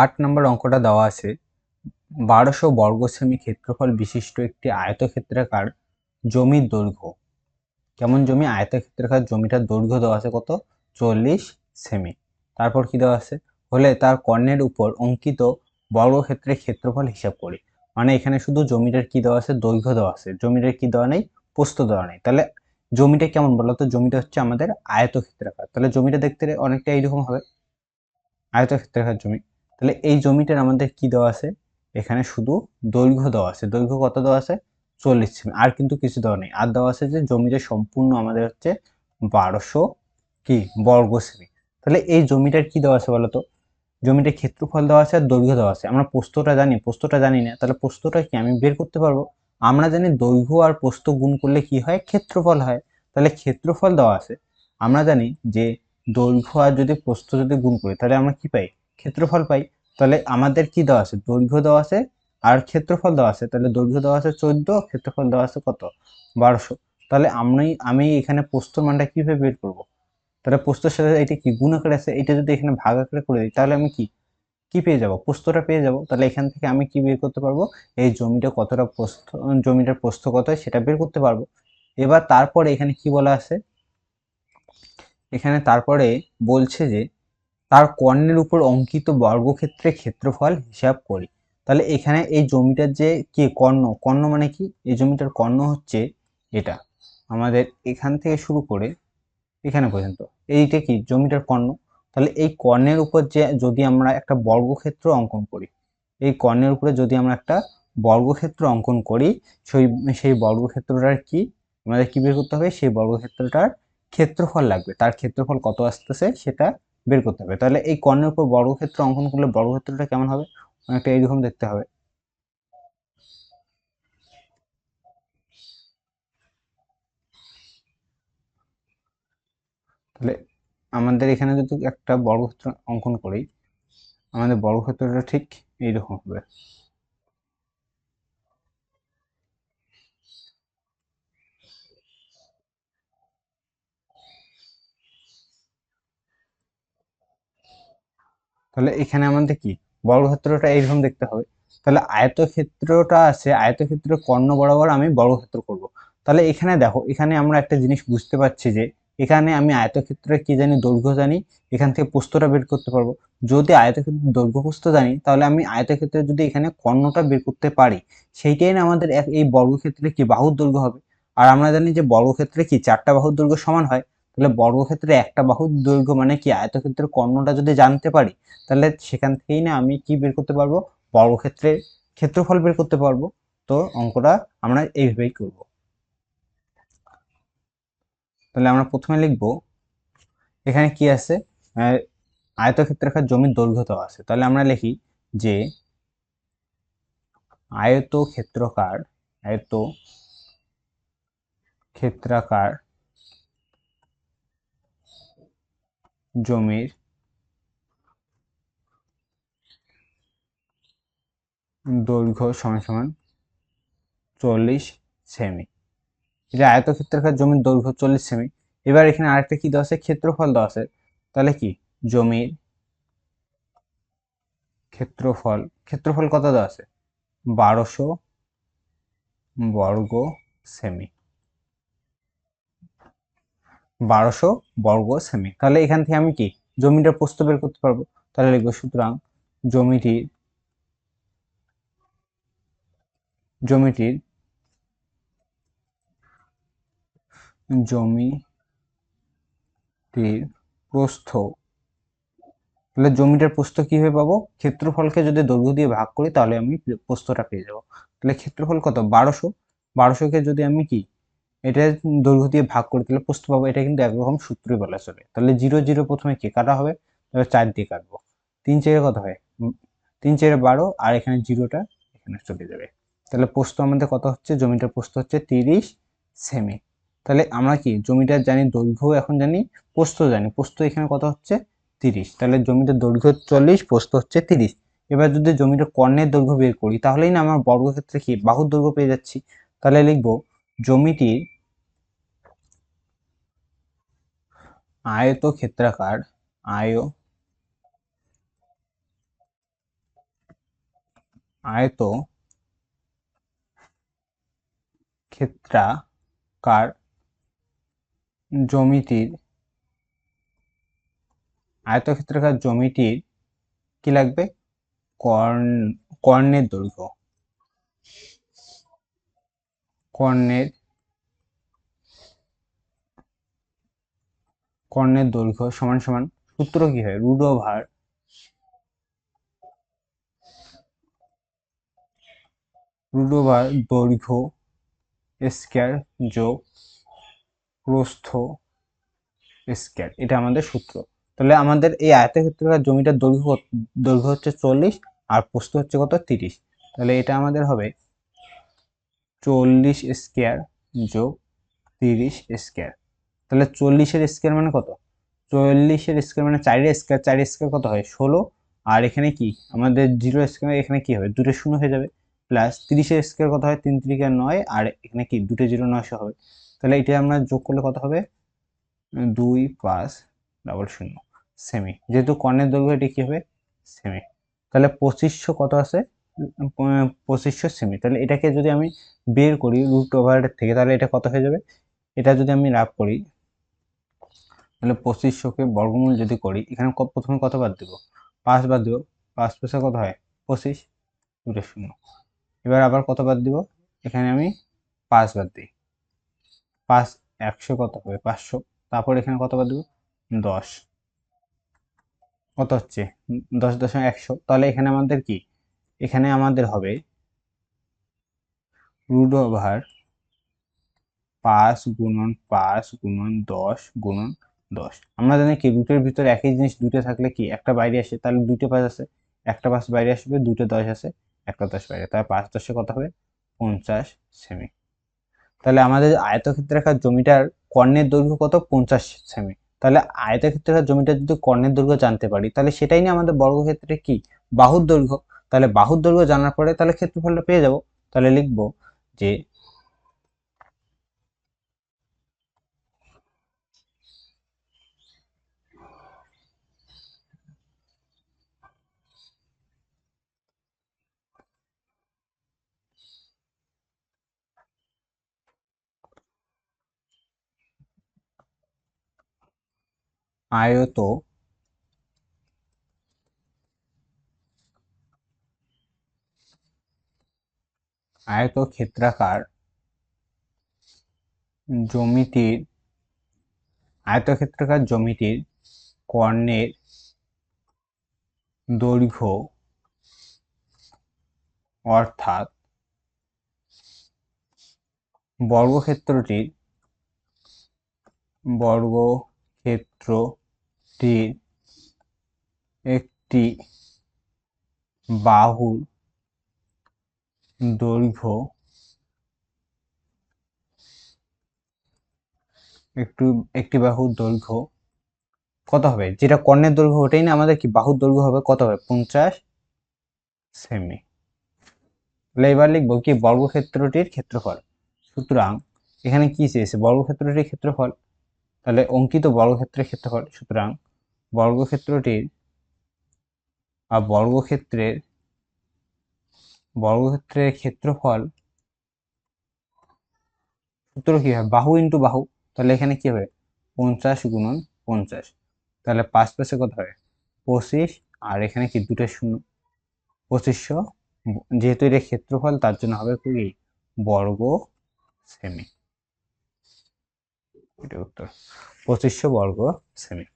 8 নম্বর অঙ্কটা দেওয়া আছে 1200 বর্গ সেমি ক্ষেত্রফল বিশিষ্ট একটি আয়তক্ষেত্রাকার জমির দৈর্ঘ্য। কেমন জমি? আয়তক্ষেত্রাকার জমিটার দৈর্ঘ্য দেওয়া আছে কত? 40 সেমি। তারপর কি দেওয়া আছে? হলে তার কর্ণের উপর অঙ্কিত বর্গক্ষেত্রের ক্ষেত্রফল হিসাব করি। মানে এখানে শুধু জমিটার কি দেওয়া আছে? দৈর্ঘ্য দেওয়া আছে, জমিটার কি দেওয়া নেই? প্রস্থ দেওয়া নেই। তাহলে জমিটা কেমন বলতো? জমিটা হচ্ছে আমাদের আয়তক্ষেত্রাকার। তাহলে জমিটা দেখতে অনেকটা এইরকম হবে, আয়তক্ষেত্রাকার জমি। তাহলে এই জমিটার আমাদের কি দেওয়া আছে? এখানে শুধু দৈর্ঘ্য দেওয়া আছে। দৈর্ঘ্য কত দেওয়া আছে? 40 সেমি। আর কিন্তু কিছু দেওয়া নেই। আর দেওয়া আছে যে জমিটা সম্পূর্ণ আমাদের হচ্ছে 1200 কি বর্গ সেমি। তাহলে এই জমিটার কি দেওয়া আছে বলতো? জমিটার ক্ষেত্রফল দেওয়া আছে আর দৈর্ঘ্য দেওয়া আছে। আমরা প্রস্থটা জানি? প্রস্থটা জানি না। তাহলে প্রস্থটা কি আমি বের করতে পারবো? আমরা জানি দৈর্ঘ্য আর প্রস্থ গুণ করলে কি হয়? ক্ষেত্রফল হয়। তাহলে ক্ষেত্রফল দেওয়া আছে। আমরা জানি যে দৈর্ঘ্য আর যদি প্রস্থ যদি গুণ করি তাহলে আমরা কি পাই? ক্ষেত্রফল পাই। তাহলে আমাদের কি দেওয়া আছে? দৈর্ঘ্য দেওয়া আছে আর ক্ষেত্রফল দেওয়া আছে। তাহলে দৈর্ঘ্য দেওয়া আছে 14, ক্ষেত্রফল দেওয়া আছে কত? 1200। তাহলে আমি এখানে প্রস্থর মানটা কিভাবে বের করব? তাহলে প্রস্থের সাথে এটা কি গুণ আকারে আছে, এটা যদি এখানে ভাগ আকারে করে দিই তাহলে আমি কি কি পেয়ে যাব? প্রস্থটা পেয়ে যাব। তাহলে এখান থেকে আমি কি বের করতে পারবো? এই জমিটা কতটা প্রস্থ, জমিটার প্রস্থ কত হয় সেটা বের করতে পারবো। এবার তারপরে এখানে কি বলা আছে? এখানে তারপরে বলছে যে তার কর্ণের উপর অঙ্কিত বর্গক্ষেত্রের ক্ষেত্রফল হিসাব করি। তাহলে এখানে এই জমিটার যে কি কর্ণ, কর্ণ মানে কি? এই জমিটার কর্ণ হচ্ছে এটা আমাদের এখান থেকে শুরু করে এখানে পর্যন্ত, এইটা কি জমিটার কর্ণ। তাহলে এই কর্ণের উপর যে যদি আমরা একটা বর্গক্ষেত্র অঙ্কন করি, এই কর্ণের উপরে যদি আমরা একটা বর্গক্ষেত্র অঙ্কন করি, সেই সেই বর্গক্ষেত্রটার কি আমাদের কি বের করতে হবে? সেই বর্গক্ষেত্রটার ক্ষেত্রফল লাগবে। তার ক্ষেত্রফল কত আসতেছে সেটা বের করতে হবে। তাহলে এই কর্ণের উপর বর্গক্ষেত্র অঙ্কন করলে বর্গক্ষেত্রটা কেমন হবে? অনেকটা এইরকম দেখতে হবে। তাহলে আমাদের এখানে যদি একটা বর্গক্ষেত্র অঙ্কন করি, আমাদের বর্গক্ষেত্রটা ঠিক এইরকম হবে। তাহলে এখানে আমাদের কি বর্গক্ষেত্রটা এইরকম দেখতে হবে। তাহলে আয়তক্ষেত্রটা আছে, আয়তক্ষেত্রের কর্ণ বরাবর আমি বর্গক্ষেত্র করব। তাহলে এখানে দেখো, এখানে আমরা একটা জিনিস বুঝতে পারছি যে এখানে আমি আয়তক্ষেত্রের কি জানি? দৈর্ঘ্য জানি। এখান থেকে প্রস্থটা বের করতে পারবো। যদি আয়তক্ষেত্রের দৈর্ঘ্য প্রস্থ জানি তাহলে আমি আয়তক্ষেত্রে যদি এখানে কর্ণটা বের করতে পারি, সেইটাই না আমাদের এই বর্গক্ষেত্রে কি বাহুর দৈর্ঘ্য হবে। আর আমরা জানি যে বর্গক্ষেত্রে কি 4টা বাহুর দৈর্ঘ্য সমান হয়। তাহলে বর্গক্ষেত্রে একটা বাহুর দৈর্ঘ্য মানে কি আয়তক্ষেত্রের কর্ণটা যদি জানতে পারি তাহলে সেখান থেকেই না আমি কি বের করতে পারবো? বর্গক্ষেত্রের ক্ষেত্রফল বের করতে পারবো। তো অঙ্কটা আমরা এইভাবেই করব। তাহলে আমরা প্রথমে লিখব, এখানে কি আছে? আয়তক্ষেত্রাকার জমির দৈর্ঘ্য দেওয়া আছে। তাহলে আমরা লিখি যে আয়তক্ষেত্রাকার আয়তক্ষেত্রাকার জমির দৈর্ঘ্য সমান সমান 40 সেমি। এটা আয়তক্ষেত্রাকার জমির দৈর্ঘ্য 40 সেমি। এবার এখানে আরেকটা কি দেওয়া আছে? ক্ষেত্রফল দেওয়া আছে। তাহলে কি জমির ক্ষেত্রফল, ক্ষেত্রফল কত দেওয়া আছে? 1200 বর্গ সেমি। 1200 বর্গ সেমি। তাহলে এখান থেকে আমি কি জমিটার প্রস্থ বের করতে পারবো। তাহলে লিখবো সুতরাং জমিটির জমিটির জমিটির প্রস্থ। তাহলে জমিটার প্রস্থ কিভাবে পাবো? ক্ষেত্রফলকে যদি দৈর্ঘ্য দিয়ে ভাগ করি তাহলে আমি প্রস্থটা পেয়ে যাবো। তাহলে ক্ষেত্রফল কত? 1200। 1200কে যদি আমি কি এটা দৈর্ঘ্য দিয়ে ভাগ করি তাহলে প্রস্থ পাবো। এটা কিন্তু একরকম সূত্রই বলা চলে। তাহলে 0 0 প্রথমে কি কাটা হবে? তাহলে 4 দিয়ে কাটবো। 3 4 কত হয়? 3 4 12, আর এখানে জিরোটা এখানে চলে যাবে। তাহলে প্রস্থ আমাদের কত হচ্ছে? জমিটার প্রস্থ হচ্ছে 30 সেমি। তাহলে আমরা কি জমিটার জানি দৈর্ঘ্য, এখন জানি প্রস্থ জানি। প্রস্থ এখানে কত হচ্ছে? 30। তাহলে জমিটার দৈর্ঘ্য 40, প্রস্থ হচ্ছে 30। এবার যদি জমিটার কর্ণের দৈর্ঘ্য বের করি তাহলেই না আমার বর্গক্ষেত্রে কি বাহুর দৈর্ঘ্য পেয়ে যাচ্ছি। তাহলে লিখবো জমিটির আয়তক্ষেত্রাকার আয়ত ক্ষেত্রাকার জমিটির আয়তক্ষেত্রাকার জমিটির কি লাগবে? কর্ণের দৈর্ঘ্য। কর্ণের দৈর্ঘ্য সমান সমান সূত্র কি হয়? রুট ওভার দৈর্ঘ্য স্কয়ার যোগ প্রস্থ স্কয়ার, এটা আমাদের সূত্র। তাহলে আমাদের এই আয়তক্ষেত্রাকার জমিটার দৈর্ঘ্য হচ্ছে 40 আর প্রস্থ হচ্ছে কত? 30। তাহলে এটা আমাদের হবে 40 স্কয়ার যোগ 30 স্কয়ার। তাহলে 40-এর স্কয়ার মানে কত? 40-এর স্কয়ার মানে 4-এর স্কয়ার, 4-এর স্কয়ার কত হয়? 16। আর এখানে কি আমাদের 0 স্কয়ার, এখানে কি হবে? দুটো শূন্য হয়ে যাবে। প্লাস 30-এর স্কয়ার কত হয়? 3 3 9, আর এখানে কি দুটো 0 900 হবে। তাহলে এটা আমরা যোগ করলে কত হবে? 2 5 0 সেমি। যেহেতু কর্ণের দৈর্ঘ্য এটি কি হবে? সেমি। তাহলে 2500 কত আছে? 2500 সেমি। তাহলে এটাকে যদি আমি বের করি রুট ওভারের থেকে, তাহলে এটা কত হয়ে যাবে? এটা যদি আমি লাভ করি, তাহলে 2500-কে বর্গমূল যদি করি, এখানে প্রথমে কত বাদ দিব? 5 বাদ দিব। 5 5 কত হয়? 25, দুটো শূন্য। এবার আবার কত বাদ দিব? এখানে আমি 5 বাদ দিই। 5 100 কত হবে? 500। তারপর এখানে কত বাদ দিব? 10। কত হচ্ছে? 10.100। তাহলে এখানে আমাদের কি? এখানে আমাদের হবে রুট ওভার 5 গুণন 5 গুণন 10 গুণন 10। আমরা জানি কি রুটের ভিতরে একই জিনিস দুটো থাকলে কি একটা বাইরে আসে, তাহলে দুটো 5 আছে, একটা 5 বাইরে আসবে, দুটো 10 আছে, একটা 10 বাইরে, তাহলে 5 10 কত হবে? 50 সেমি। তাহলে আমাদের আয়তক্ষেত্রাকার জমিটার কর্ণের দৈর্ঘ্য কত? 50 সেমি। তাহলে আয়তক্ষেত্রাকার জমিটার যদি কর্ণের দৈর্ঘ্য জানতে পারি, তাহলে সেটাই না আমাদের বর্গক্ষেত্রে কি বাহুর দৈর্ঘ্য। তাহলে বাহুর দৈর্ঘ্য জানার পরে তাহলে ক্ষেত্রফলটা পেয়ে যাব। তাহলে লিখবো যে আয়ত আয়তক্ষেত্রাকার জমিটির কর্ণের দৈর্ঘ্য অর্থাৎ বর্গক্ষেত্রটির একটি বাহুর দৈর্ঘ্য কত হবে? যেটা কর্ণের দৈর্ঘ্য ওটাই না আমাদের কি বাহুর দৈর্ঘ্য হবে? কত হবে? 50 সেমি। তাহলে এবার লিখবো কি বর্গক্ষেত্রটির ক্ষেত্রফল। সুতরাং এখানে কি চেয়েছে? বর্গক্ষেত্রটির ক্ষেত্রফল। তাহলে অঙ্কিত বর্গক্ষেত্রের ক্ষেত্রফল। সুতরাং বর্গক্ষেত্রটির বা বর্গক্ষেত্রের ক্ষেত্রফল সূত্র কি হয়? বাহু ইন্টু বাহু। তাহলে এখানে কি হবে? 50 গুণন 50। তাহলে 5 5 কত হয়? 25। আর এখানে কি দুটো শূন্য, 2500। যেহেতু এটা ক্ষেত্রফল তার জন্য হবে কি বর্গ সেমি। এটা উত্তর, 2500 বর্গ সেমি।